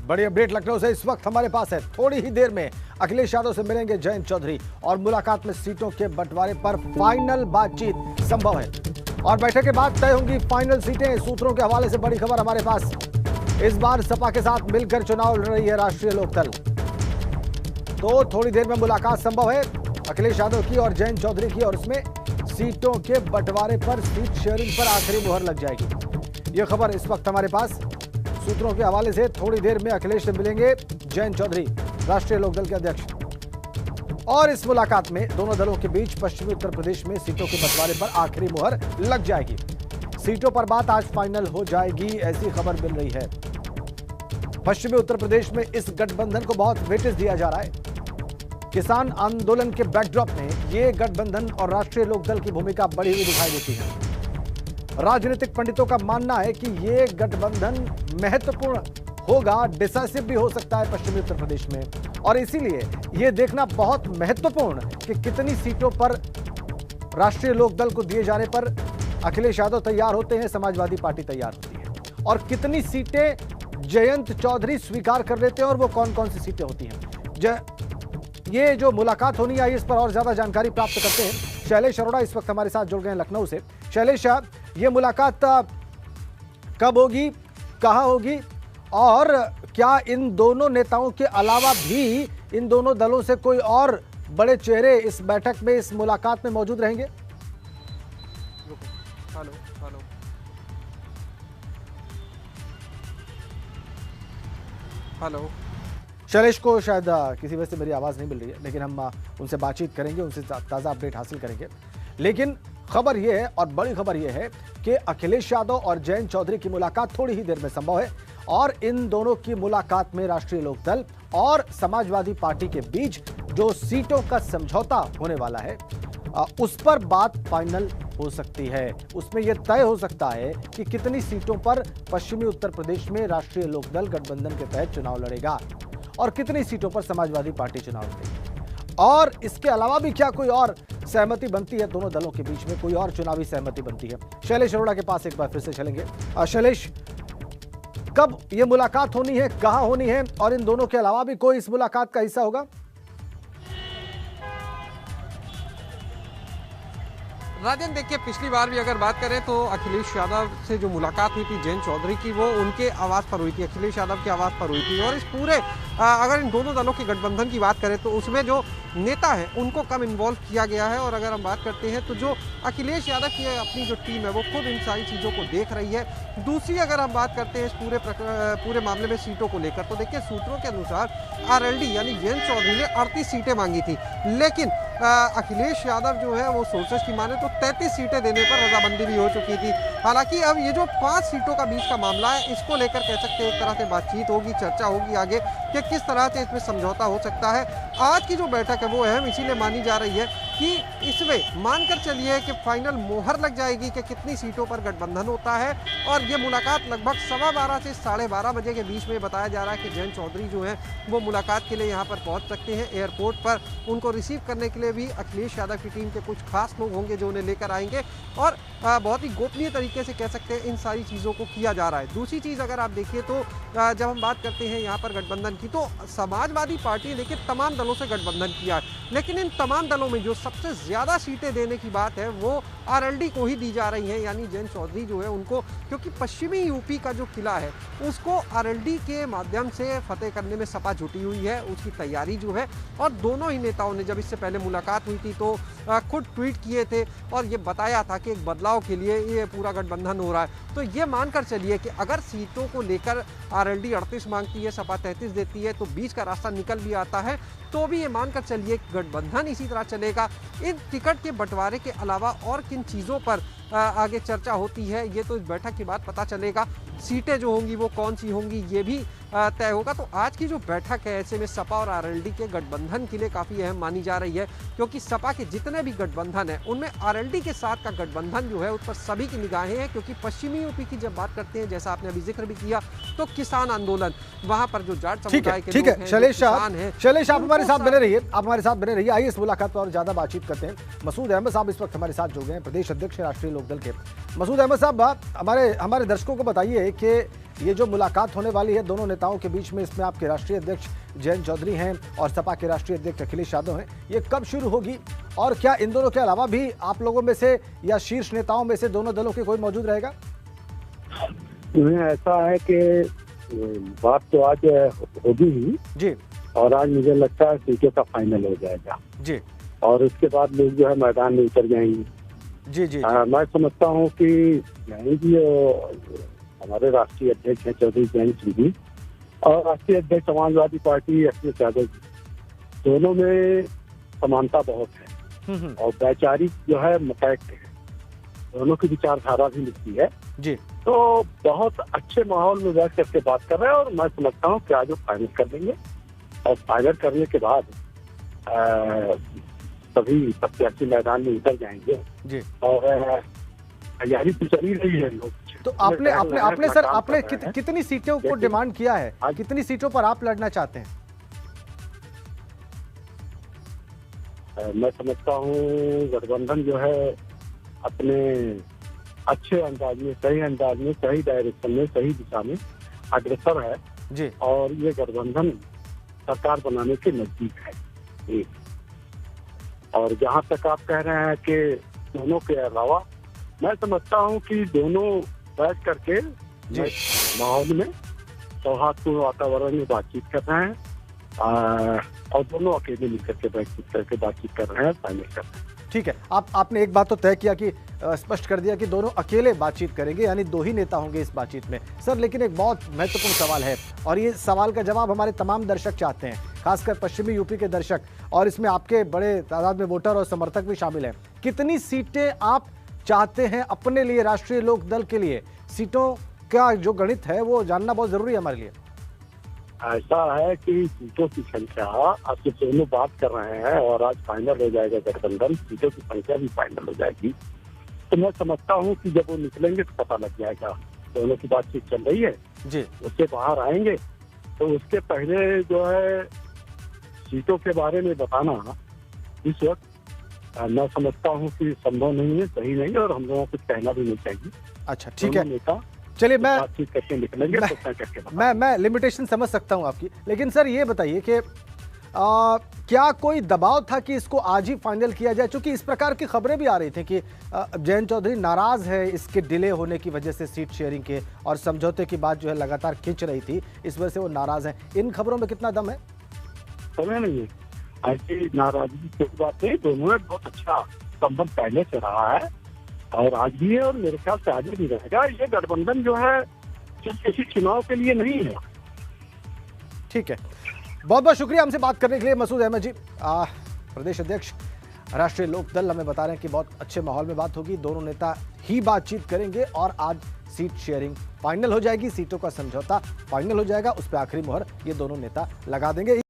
बड़ी अपडेट लखनऊ से इस वक्त हमारे पास है। थोड़ी ही देर में अखिलेश यादव से मिलेंगे जयंत चौधरी और मुलाकात में सीटों के बंटवारे पर फाइनल बातचीत संभव है और बैठक के बाद तय होंगी फाइनल सीटें। सूत्रों के हवाले से बड़ी खबर हमारे पास, इस बार सपा के साथ मिलकर चुनाव लड़ रही है राष्ट्रीय लोकदल। तो थोड़ी देर में मुलाकात संभव है अखिलेश यादव की और जयंत चौधरी की और उसमें सीटों के बंटवारे पर, सीट शेयरिंग पर आखिरी मुहर लग जाएगी। यह खबर इस वक्त हमारे पास सूत्रों के हवाले से। थोड़ी देर में अखिलेश से मिलेंगे जयंत चौधरी, राष्ट्रीय लोकदल के अध्यक्ष, और इस मुलाकात में दोनों दलों के बीच पश्चिमी उत्तर प्रदेश में सीटों के बंटवारे पर आखिरी मुहर लग जाएगी। सीटों पर बात आज फाइनल हो जाएगी, ऐसी खबर मिल रही है। पश्चिमी उत्तर प्रदेश में इस गठबंधन को बहुत वेटेज दिया जा रहा है। किसान आंदोलन के बैकड्रॉप में यह गठबंधन और राष्ट्रीय लोकदल की भूमिका बढ़ी हुई दिखाई देती है। राजनीतिक पंडितों का मानना है कि यह गठबंधन महत्वपूर्ण होगा, डिसाइसिव भी हो सकता है पश्चिमी उत्तर प्रदेश में, और इसीलिए यह देखना बहुत महत्वपूर्ण कि कितनी सीटों पर राष्ट्रीय लोकदल को दिए जाने पर अखिलेश यादव तैयार होते हैं, समाजवादी पार्टी तैयार होती है, और कितनी सीटें जयंत चौधरी स्वीकार कर लेते हैं और वो कौन कौन सी सीटें होती हैं। ये जो मुलाकात होनी है, इस पर और ज्यादा जानकारी प्राप्त करते हैं। शैलेश अरोड़ा इस वक्त हमारे साथ जुड़ गए हैं लखनऊ से। शैलेश, ये मुलाकात कब होगी, कहां होगी, और क्या इन दोनों नेताओं के अलावा भी इन दोनों दलों से कोई और बड़े चेहरे इस बैठक में, इस मुलाकात में मौजूद रहेंगे? हेलो हेलो हेलो शैलेश को शायद किसी वजह से मेरी आवाज़ नहीं मिल रही है, लेकिन हम उनसे बातचीत करेंगे, उनसे ताज़ा अपडेट हासिल करेंगे। लेकिन खबर यह है, और बड़ी खबर यह है, कि अखिलेश यादव और जयंत चौधरी की मुलाकात थोड़ी ही देर में संभव है, और इन दोनों की मुलाकात में राष्ट्रीय लोकदल और समाजवादी पार्टी के बीच जो सीटों का समझौता होने वाला है, उस पर बात फाइनल हो सकती है। उसमें यह तय हो सकता है कि कितनी सीटों पर पश्चिमी उत्तर प्रदेश में राष्ट्रीय लोकदल गठबंधन के तहत चुनाव लड़ेगा और कितनी सीटों पर समाजवादी पार्टी चुनाव लड़ेगी, और इसके अलावा भी क्या कोई और सहमति बनती है दोनों दलों के बीच में, कोई और चुनावी सहमति बनती है। शैलेश अरोड़ा के पास एक बार फिर से चलेंगे। शैलेश, कब यह मुलाकात होनी है, कहां होनी है, और इन दोनों के अलावा भी कोई इस मुलाकात का हिस्सा होगा? राजन, देखिए, पिछली बार भी अगर बात करें तो अखिलेश यादव से जो मुलाकात हुई थी जयंत चौधरी की, वो उनके आवास पर हुई थी, अखिलेश यादव के आवास पर हुई थी। और इस पूरे अगर इन दोनों दलों के गठबंधन की बात करें तो उसमें जो नेता है उनको कम इन्वॉल्व किया गया है। और अगर हम बात करते हैं तो जो अखिलेश यादव की अपनी जो टीम है वो खुद इन सारी चीज़ों को देख रही है। दूसरी अगर हम बात करते हैं इस पूरे मामले में सीटों को लेकर, तो देखिए, सूत्रों के अनुसार आरएलडी यानी जयंत चौधरी ने 38 सीटें मांगी थी, लेकिन अखिलेश यादव जो है वो सोर्सेस की माने तो 33 सीटें देने पर रजामंदी भी हो चुकी थी। हालांकि अब ये जो 5 सीटों का बीच का मामला है, इसको लेकर कह सकते हैं एक तरह से बातचीत होगी, चर्चा होगी आगे कि किस तरह से इसमें समझौता हो सकता है। आज की जो बैठक है वो अहम इसीलिए मानी जा रही है कि इसमें मानकर चलिए कि फाइनल मोहर लग जाएगी कि कितनी सीटों पर गठबंधन होता है। और ये मुलाकात लगभग 12:15 से 12:30 बजे के बीच में बताया जा रहा है कि जयंत चौधरी जो है वो मुलाकात के लिए यहाँ पर पहुँच सकते हैं। एयरपोर्ट पर उनको रिसीव करने के लिए भी अखिलेश यादव की टीम के कुछ खास लोग होंगे जो उन्हें लेकर आएंगे, और बहुत ही गोपनीय तरीके से कह सकते हैं इन सारी चीज़ों को किया जा रहा है। दूसरी चीज़ अगर आप देखिए तो जब हम बात करते हैं यहाँ पर गठबंधन की, तो समाजवादी पार्टी देखिए तमाम दलों से गठबंधन किया है, लेकिन इन तमाम दलों में जो सबसे ज़्यादा सीटें देने की बात है वो आरएलडी को ही दी जा रही है, यानी जयंत चौधरी जो है उनको, क्योंकि पश्चिमी यूपी का जो किला है उसको आरएलडी के माध्यम से फतेह करने में सपा जुटी हुई है, उसकी तैयारी जो है। और दोनों ही नेताओं ने जब इससे पहले मुलाकात हुई थी तो खुद ट्वीट किए थे और ये बताया था कि एक बदलाव के लिए ये पूरा गठबंधन हो रहा है। तो ये मानकर चलिए कि अगर सीटों को लेकर आरएलडी 38 मांगती है, सपा 33 देती है, तो बीच का रास्ता निकल भी आता है, तो भी ये मानकर चलिए गठबंधन इसी तरह चलेगा। इन टिकट के बंटवारे के अलावा और किन चीज़ों पर आगे चर्चा होती है ये तो इस बैठक के बाद पता चलेगा। सीटें जो होंगी वो कौन सी होंगी ये भी तय होगा। तो आज की जो बैठक है ऐसे में सपा और आरएलडी के गठबंधन के लिए काफ़ी अहम मानी जा रही है, क्योंकि सपा के जितने भी गठबंधन है उनमें आरएलडी के साथ का गठबंधन जो है उस पर सभी की निगाहें हैं। क्योंकि पश्चिमी यूपी की जब बात करते हैं, जैसा आपने अभी जिक्र भी किया, तो किसान आंदोलन, वहाँ पर जो जाट समुदाय के लोग हैं, शैलेश आप हमारे साथ बने रहिए, आप हमारे साथ बने रहिए। आइए इस मुलाकात पर और ज्यादा बातचीत करते हैं। मसूद अहमद साहब इस वक्त हमारे साथ जुड़ गए हैं, प्रदेश अध्यक्ष राष्ट्रीय लोकदल के। मसूद अहमद साहब, हमारे दर्शकों को बताइए कि ये जो मुलाकात होने वाली है दोनों नेताओं के बीच में, इसमें आपके राष्ट्रीय अध्यक्ष जयंत चौधरी हैं और सपा के राष्ट्रीय अध्यक्ष अखिलेश यादव हैं, ये कब शुरू होगी? और क्या इन दोनों के अलावा भी आप लोगों में से या शीर्ष नेताओं में से दोनों दलों के कोई मौजूद रहेगा? ऐसा है कि बात तो आज होगी ही जी और आज मुझे लगता है सीटों का फाइनल हो जाएगा जी और उसके बाद लोग जो है मैदान में उतर जाएंगे। जी जी मैं समझता हूँ कि जयंत जी हमारे राष्ट्रीय अध्यक्ष हैं चौधरी जयंत सिंह जी और राष्ट्रीय अध्यक्ष समाजवादी पार्टी अखिलेश यादव जी, दोनों में समानता बहुत है और वैचारिक जो है मुतैक्क है, दोनों की विचारधारा भी मिलती है जी। तो बहुत अच्छे माहौल में बैठ करके बात कर रहे हैं और मैं समझता हूँ कि आज वो फाइनल कर देंगे और फाइनल करने के बाद सभी प्रत्याशी मैदान में उतर जाएंगे जी। और तैयारी तो चली रही है लोग। तो आपने सर आपने कितनी सीटों को डिमांड किया है? कितनी सीटों पर आप लड़ना चाहते हैं? मैं समझता हूँ गठबंधन जो है अपने अच्छे अंदाज में, सही अंदाज में, सही डायरेक्शन में, सही दिशा में अग्रसर है जी। और ये गठबंधन सरकार बनाने के नजदीक है। और जहाँ तक आप कह रहे हैं कि दोनों के अलावा, मैं समझता हूँ कि दोनों बैठ करके माहौल में सौहार्दपूर्ण वातावरण में बातचीत कर रहे हैं और दोनों अकेले मिलकर के बातचीत कर रहे हैं, फाइनल कर रहे हैं। ठीक है, आपने एक बात तो तय किया कि स्पष्ट कर दिया कि दोनों अकेले बातचीत करेंगे, यानी दो ही नेता होंगे इस बातचीत में। सर लेकिन एक बहुत महत्वपूर्ण सवाल है और ये सवाल का जवाब हमारे तमाम दर्शक चाहते हैं, खासकर पश्चिमी यूपी के दर्शक, और इसमें आपके बड़े तादाद में वोटर और समर्थक भी शामिल हैं। कितनी सीटें आप चाहते हैं अपने लिए, राष्ट्रीय लोक दल के लिए? सीटों का जो गणित है वो जानना बहुत जरूरी है हमारे लिए। ऐसा है कि सीटों की संख्या, आप जो दोनों बात कर रहे हैं और आज फाइनल हो जाएगा गठबंधन, सीटों की संख्या भी फाइनल हो जाएगी। तो मैं समझता हूँ कि जब वो निकलेंगे तो पता लग जाएगा, दोनों की बातचीत चल रही है जी, उससे बाहर आएंगे तो उसके पहले जो है सीटों के बारे में बताना इस वक्त मैं समझता हूँ कि संभव नहीं है, सही नहीं है और हम लोगों को कहना भी नहीं चाहिए। अच्छा ठीक है, नेता चलिए मैं बातचीत करके निकलेंगे तो तय करके मैं लिमिटेशन समझ सकता हूं आपकी, लेकिन सर ये बताइए कि क्या कोई दबाव था कि इसको आज ही फाइनल किया जाए? क्योंकि इस प्रकार की खबरें भी आ रही थी कि जयंत चौधरी नाराज है इसके डिले होने की वजह से, सीट शेयरिंग के और समझौते की बात जो है लगातार खिंच रही थी, इस वजह से वो नाराज है। इन खबरों में कितना दम है? समय नहीं है, ऐसी नाराजगी की बात नहीं, दोनों में बहुत अच्छा संबंध पहले से रहा है और आज भी है और मेरे ख्याल से आगे भी रहेगा। ये गठबंधन जो है किसी चुनाव के लिए नहीं है। ठीक है, बहुत बहुत शुक्रिया हमसे बात करने के लिए मसूद अहमद जी, प्रदेश अध्यक्ष राष्ट्रीय लोक दल। हमें बता रहे हैं कि बहुत अच्छे माहौल में बात होगी, दोनों नेता ही बातचीत करेंगे और आज सीट शेयरिंग फाइनल हो जाएगी, सीटों का समझौता फाइनल हो जाएगा, उस पर आखिरी मुहर ये दोनों नेता लगा देंगे।